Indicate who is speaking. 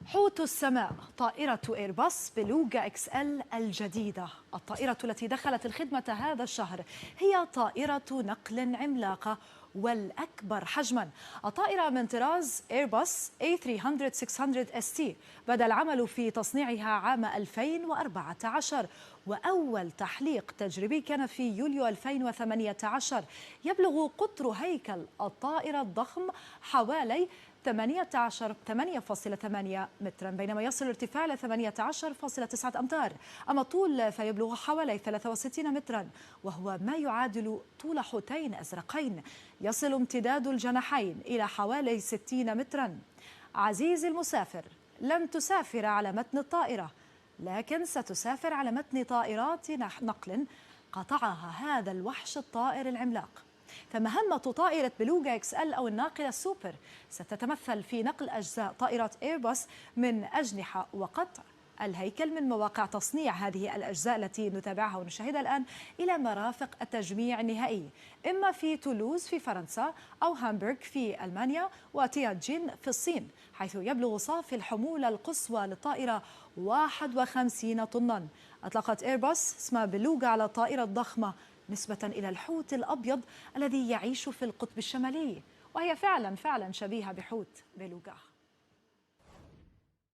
Speaker 1: حوت السماء طائرة إيرباص بلوغا إكس إل الجديدة. الطائرة التي دخلت الخدمة هذا الشهر هي طائرة نقل عملاقة والأكبر حجما. الطائرة من طراز إيرباص A300-600 ST بدأ العمل في تصنيعها عام 2014، وأول تحليق تجريبي كان في يوليو 2018. يبلغ قطر هيكل الطائرة الضخم حوالي 8.8 مترا، بينما يصل الارتفاع إلى 18.9 أمتار. أما الطول فيبلغ حوالي 63 مترا، وهو ما يعادل طول حوتين أزرقين. يصل امتداد الجناحين إلى حوالي 60 مترا. عزيزي المسافر، لن تسافر على متن الطائرة، لكن ستسافر على متن طائرات نقل قطعها هذا الوحش الطائر العملاق. فمهمة طائرة بلوغا إكس إل أو الناقلة السوبر ستتمثل في نقل أجزاء طائرة إيرباص من أجنحة وقطع الهيكل من مواقع تصنيع هذه الأجزاء التي نتابعها ونشاهدها الآن إلى مرافق التجميع النهائي، إما في تولوز في فرنسا أو هامبورغ في ألمانيا وتيانجين في الصين، حيث يبلغ صافي الحمولة القصوى للطائرة 51 طنا. أطلقت إيرباص اسم بلوغا على الطائرة الضخمة نسبة إلى الحوت الأبيض الذي يعيش في القطب الشمالي، وهي فعلا شبيهة بحوت بلوغا.